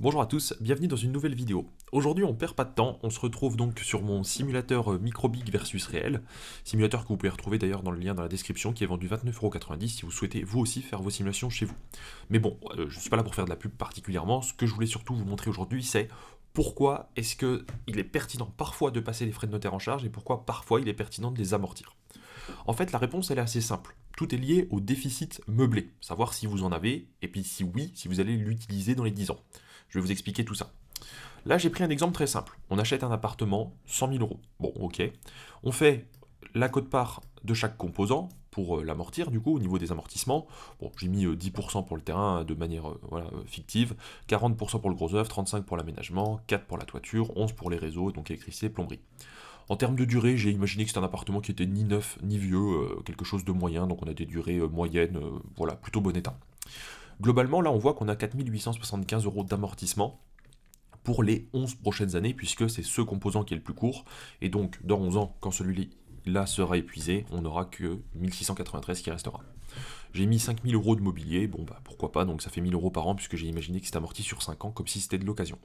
Bonjour à tous, bienvenue dans une nouvelle vidéo. Aujourd'hui on perd pas de temps, on se retrouve donc sur mon simulateur Microbig versus réel, simulateur que vous pouvez retrouver d'ailleurs dans le lien dans la description qui est vendu 29,90€ si vous souhaitez vous aussi faire vos simulations chez vous. Mais bon, je ne suis pas là pour faire de la pub particulièrement, ce que je voulais surtout vous montrer aujourd'hui c'est pourquoi est-ce qu'il est pertinent parfois de passer les frais de notaire en charge et pourquoi parfois il est pertinent de les amortir. En fait la réponse elle est assez simple, tout est lié au déficit meublé, savoir si vous en avez et puis si oui, si vous allez l'utiliser dans les 10 ans. Je vais vous expliquer tout ça. Là, j'ai pris un exemple très simple. On achète un appartement, 100 000 euros. Bon, ok. On fait la quote-part de chaque composant pour l'amortir, du coup, au niveau des amortissements. Bon, j'ai mis 10% pour le terrain de manière fictive, 40% pour le gros œuvre, 35% pour l'aménagement, 4% pour la toiture, 11% pour les réseaux, donc électricité, plomberie. En termes de durée, j'ai imaginé que c'était un appartement qui était ni neuf ni vieux, quelque chose de moyen, donc on a des durées moyennes, voilà, plutôt bon état. Globalement, là, on voit qu'on a 4 875 euros d'amortissement pour les 11 prochaines années, puisque c'est ce composant qui est le plus court. Et donc, dans 11 ans, quand celui-là sera épuisé, on n'aura que 1693 qui restera. J'ai mis 5 000 euros de mobilier, bon bah pourquoi pas, donc ça fait 1 000 euros par an, puisque j'ai imaginé que c'était amorti sur 5 ans, comme si c'était de l'occasion.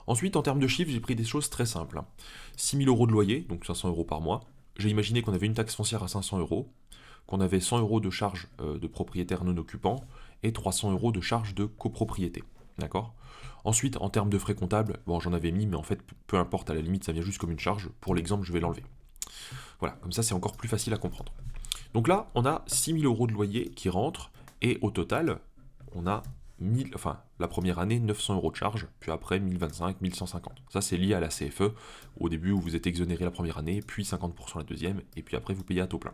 Ensuite, en termes de chiffres, j'ai pris des choses très simples. 6 000 euros de loyer, donc 500 euros par mois. J'ai imaginé qu'on avait une taxe foncière à 500 euros, qu'on avait 100 euros de charges de propriétaire non occupant et 300 euros de charges de copropriété. D'accord. Ensuite, en termes de frais comptables, bon, j'en avais mis, mais en fait, peu importe, à la limite, ça vient juste comme une charge. Pour l'exemple, je vais l'enlever. Voilà, comme ça, c'est encore plus facile à comprendre. Donc là, on a 6 000 euros de loyer qui rentrent, et au total, on a la première année, 900 euros de charge, puis après 1025, 1150. Ça, c'est lié à la CFE. Au début, où vous êtes exonéré la première année, puis 50% la deuxième, et puis après, vous payez à taux plein.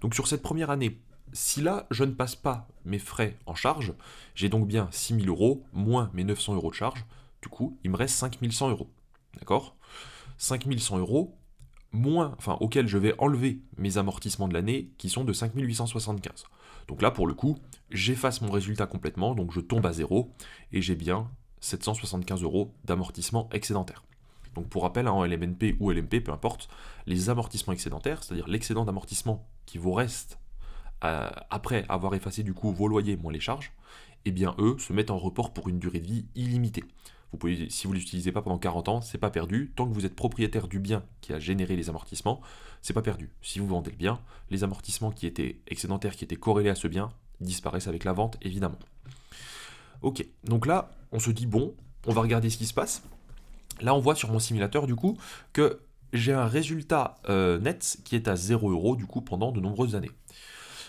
Donc sur cette première année, si là je ne passe pas mes frais en charge, j'ai donc bien 6 000 euros moins mes 900 euros de charge, du coup il me reste 5 100 euros. D'accord. 5 100 euros moins, auquel je vais enlever mes amortissements de l'année qui sont de 5 875. Donc là pour le coup, j'efface mon résultat complètement, donc je tombe à zéro et j'ai bien 775 euros d'amortissement excédentaire. Donc pour rappel, en LMNP ou LMP, peu importe, les amortissements excédentaires, c'est-à-dire l'excédent d'amortissement qui vous reste après avoir effacé du coup vos loyers moins les charges, eh bien eux se mettent en report pour une durée de vie illimitée. Vous pouvez, si vous ne l'utilisez pas pendant 40 ans, c'est pas perdu. Tant que vous êtes propriétaire du bien qui a généré les amortissements, c'est pas perdu. Si vous vendez le bien, les amortissements qui étaient excédentaires, qui étaient corrélés à ce bien, disparaissent avec la vente, évidemment. Ok, donc là, on se dit, bon, on va regarder ce qui se passe. Là, on voit sur mon simulateur, du coup, que j'ai un résultat net qui est à 0 euros, du coup, pendant de nombreuses années.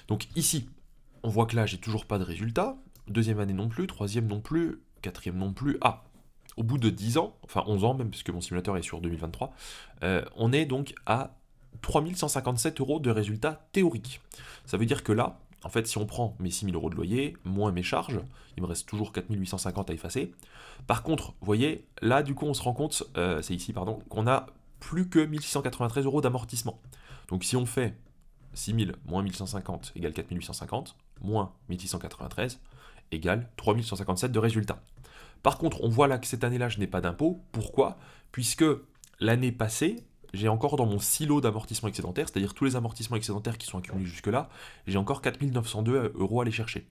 Donc ici, on voit que là, j'ai toujours pas de résultat. Deuxième année non plus, troisième non plus, quatrième non plus. Ah, au bout de 10 ans, enfin 11 ans même, puisque mon simulateur est sur 2023, on est donc à 3157 euros de résultat théorique. Ça veut dire que là, en fait, si on prend mes 6 000 euros de loyer, moins mes charges, il me reste toujours 4 850 à effacer. Par contre, vous voyez, là, du coup, on se rend compte, c'est ici, pardon, qu'on a plus que 1693 euros d'amortissement. Donc si on fait 6 000 moins 1150 égale 4 850, moins 1693 égale 3 157 de résultat. Par contre, on voit là que cette année-là, je n'ai pas d'impôt. Pourquoi? Puisque l'année passée, j'ai encore dans mon silo d'amortissement excédentaire, c'est-à-dire tous les amortissements excédentaires qui sont accumulés jusque-là, j'ai encore 4 902 euros à aller chercher.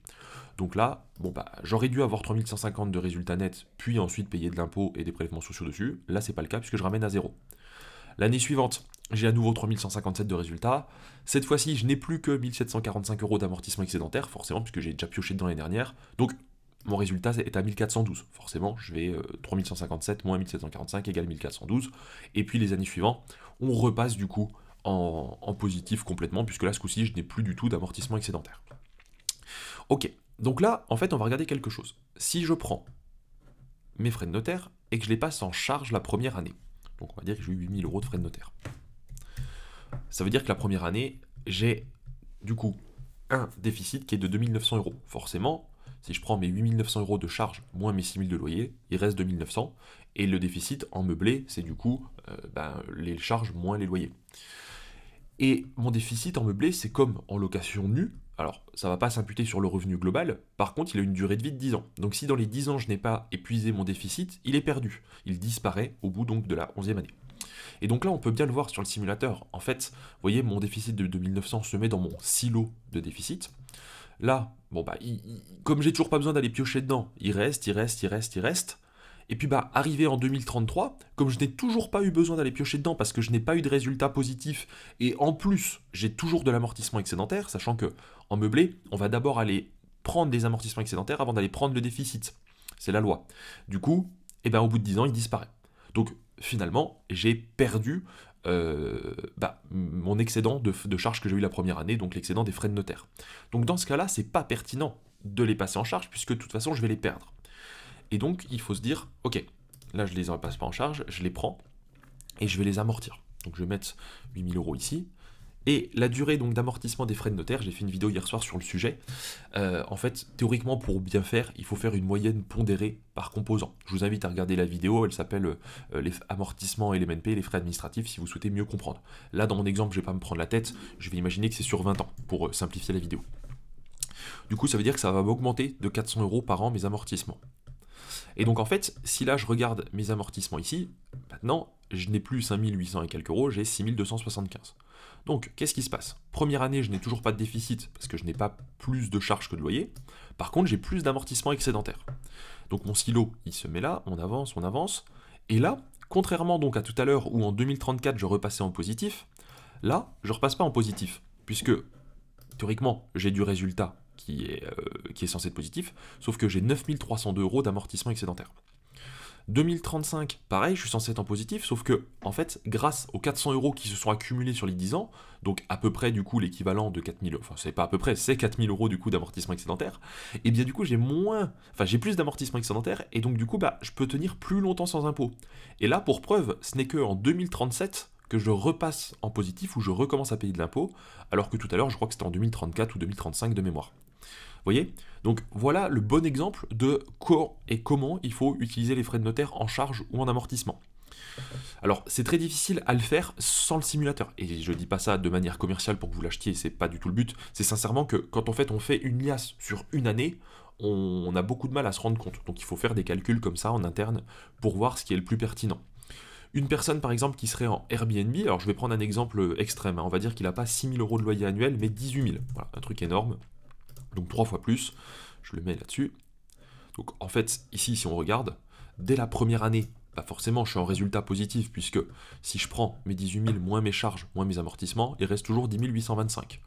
Donc là, bon bah, j'aurais dû avoir 3 150 de résultat net, puis ensuite payer de l'impôt et des prélèvements sociaux dessus. Là, c'est pas le cas puisque je ramène à zéro. L'année suivante, j'ai à nouveau 3157 de résultats. Cette fois-ci, je n'ai plus que 1745 euros d'amortissement excédentaire, forcément, puisque j'ai déjà pioché dedans l'année dernière. Donc, mon résultat est à 1412. Forcément, je vais 3157 moins 1745 égale 1412. Et puis, les années suivantes, on repasse du coup en positif complètement, puisque là, ce coup-ci, je n'ai plus du tout d'amortissement excédentaire. Ok, donc là, en fait, on va regarder quelque chose. Si je prends mes frais de notaire et que je les passe en charge la première année, donc on va dire que j'ai eu 8 000 euros de frais de notaire. Ça veut dire que la première année, j'ai du coup un déficit qui est de 2 900 euros. Forcément, si je prends mes 8 900 euros de charge moins mes 6 000 de loyer, il reste 2 900. Et le déficit en meublé, c'est du coup les charges moins les loyers. Et mon déficit en meublé, c'est comme en location nue. Alors, ça ne va pas s'imputer sur le revenu global, par contre, il a une durée de vie de 10 ans. Donc si dans les 10 ans, je n'ai pas épuisé mon déficit, il est perdu. Il disparaît au bout donc de la 11e année. Et donc là, on peut bien le voir sur le simulateur. En fait, vous voyez, mon déficit de 2900 se met dans mon silo de déficit. Là, bon bah, comme j'ai toujours pas besoin d'aller piocher dedans, il reste. Et puis bah, arrivé en 2033, comme je n'ai toujours pas eu besoin d'aller piocher dedans parce que je n'ai pas eu de résultat positif, et en plus, j'ai toujours de l'amortissement excédentaire, sachant que en meublé, on va d'abord aller prendre des amortissements excédentaires avant d'aller prendre le déficit. C'est la loi. Du coup, eh ben, au bout de 10 ans, il disparaît. Donc finalement, j'ai perdu mon excédent de charges que j'ai eu la première année, donc l'excédent des frais de notaire. Donc dans ce cas-là, c'est pas pertinent de les passer en charge, puisque de toute façon, je vais les perdre. Et donc, il faut se dire, ok, là, je les passe pas en charge, je les prends, et je vais les amortir. Donc je vais mettre 8000 € ici. Et la durée donc d'amortissement des frais de notaire, j'ai fait une vidéo hier soir sur le sujet. En fait, théoriquement, pour bien faire, il faut faire une moyenne pondérée par composant. Je vous invite à regarder la vidéo, elle s'appelle les amortissements LMNP, les frais administratifs, si vous souhaitez mieux comprendre. Là, dans mon exemple, je ne vais pas me prendre la tête, je vais imaginer que c'est sur 20 ans, pour simplifier la vidéo. Du coup, ça veut dire que ça va m'augmenter de 400 € par an mes amortissements. Et donc en fait, si là je regarde mes amortissements ici, maintenant je n'ai plus 5800 et quelques euros, j'ai 6275. Donc qu'est-ce qui se passe? Première année, je n'ai toujours pas de déficit parce que je n'ai pas plus de charges que de loyer. Par contre, j'ai plus d'amortissements excédentaires. Donc mon silo, il se met là, on avance. Et là, contrairement donc à tout à l'heure où en 2034 je repassais en positif, là je ne repasse pas en positif, puisque théoriquement j'ai du résultat qui est censé être positif, sauf que j'ai 9302 € d'amortissement excédentaire. 2035, pareil, je suis censé être en positif, sauf que, en fait, grâce aux 400 € qui se sont accumulés sur les 10 ans, donc à peu près du coup l'équivalent de 4000, enfin c'est pas à peu près, c'est 4000 € du coup d'amortissement excédentaire, et bien du coup j'ai plus d'amortissement excédentaire, et donc du coup bah je peux tenir plus longtemps sans impôt. Et là, pour preuve, ce n'est que en 2037 que je repasse en positif ou je recommence à payer de l'impôt, alors que tout à l'heure je crois que c'était en 2034 ou 2035 de mémoire. Vous voyez? Donc voilà le bon exemple de quand et comment il faut utiliser les frais de notaire en charge ou en amortissement. Alors c'est très difficile à le faire sans le simulateur, et je dis pas ça de manière commerciale pour que vous l'achetiez, c'est pas du tout le but, c'est sincèrement que quand on fait une liasse sur une année, on a beaucoup de mal à se rendre compte, donc il faut faire des calculs comme ça en interne pour voir ce qui est le plus pertinent. Une personne par exemple qui serait en Airbnb, alors je vais prendre un exemple extrême, on va dire qu'il n'a pas 6000 € de loyer annuel mais 18 000, voilà, un truc énorme. Donc 3 fois plus, je le mets là-dessus. Donc en fait, ici, si on regarde, dès la première année, bah forcément, je suis en résultat positif, puisque si je prends mes 18 000 moins mes charges, moins mes amortissements, il reste toujours 10 825.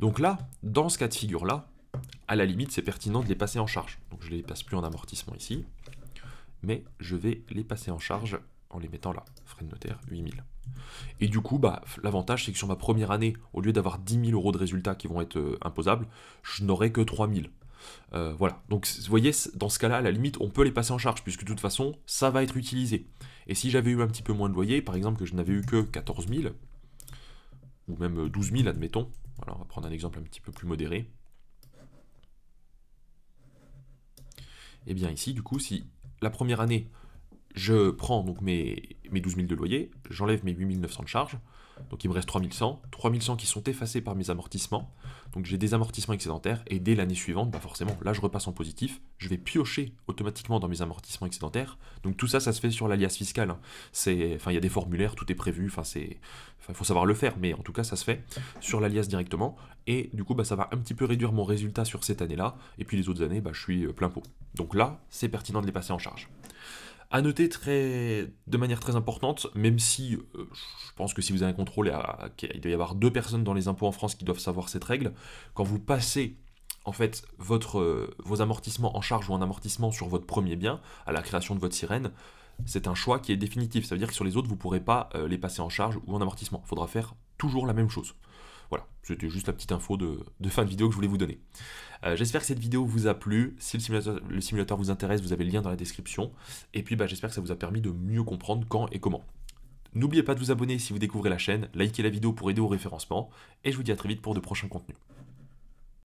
Donc là, dans ce cas de figure-là, à la limite, c'est pertinent de les passer en charge. Donc je ne les passe plus en amortissement ici, mais je vais les passer en charge en les mettant là, frais de notaire 8000. Et du coup, bah, l'avantage c'est que sur ma première année, au lieu d'avoir 10 000 € de résultats qui vont être imposables, je n'aurai que 3 000. Voilà, donc vous voyez, dans ce cas-là, à la limite, on peut les passer en charge, puisque de toute façon, ça va être utilisé. Et si j'avais eu un petit peu moins de loyer, par exemple que je n'avais eu que 14 000, ou même 12 000, admettons, voilà, on va prendre un exemple un petit peu plus modéré. Et bien ici, du coup, si la première année, je prends donc mes 12 000 de loyer, j'enlève mes 8 900 de charges, donc il me reste 3100 qui sont effacés par mes amortissements, donc j'ai des amortissements excédentaires, et dès l'année suivante, bah forcément, là je repasse en positif, je vais piocher automatiquement dans mes amortissements excédentaires, donc tout ça, ça se fait sur l'alias fiscal, hein. Il y a des formulaires, tout est prévu, il faut savoir le faire, mais en tout cas ça se fait sur l'alias directement, et du coup bah, ça va un petit peu réduire mon résultat sur cette année-là, et puis les autres années, bah, je suis plein pot. Donc là, c'est pertinent de les passer en charge. À noter de manière très importante, même si je pense que si vous avez un contrôle, il doit y avoir 2 personnes dans les impôts en France qui doivent savoir cette règle, quand vous passez en fait vos amortissements en charge ou en amortissement sur votre premier bien, à la création de votre sirène, c'est un choix qui est définitif. Ça veut dire que sur les autres, vous ne pourrez pas les passer en charge ou en amortissement. Il faudra faire toujours la même chose. Voilà, c'était juste la petite info de fin de vidéo que je voulais vous donner. J'espère que cette vidéo vous a plu. Si le simulateur vous intéresse, vous avez le lien dans la description. Et puis j'espère que ça vous a permis de mieux comprendre quand et comment. N'oubliez pas de vous abonner si vous découvrez la chaîne, likez la vidéo pour aider au référencement, et je vous dis à très vite pour de prochains contenus.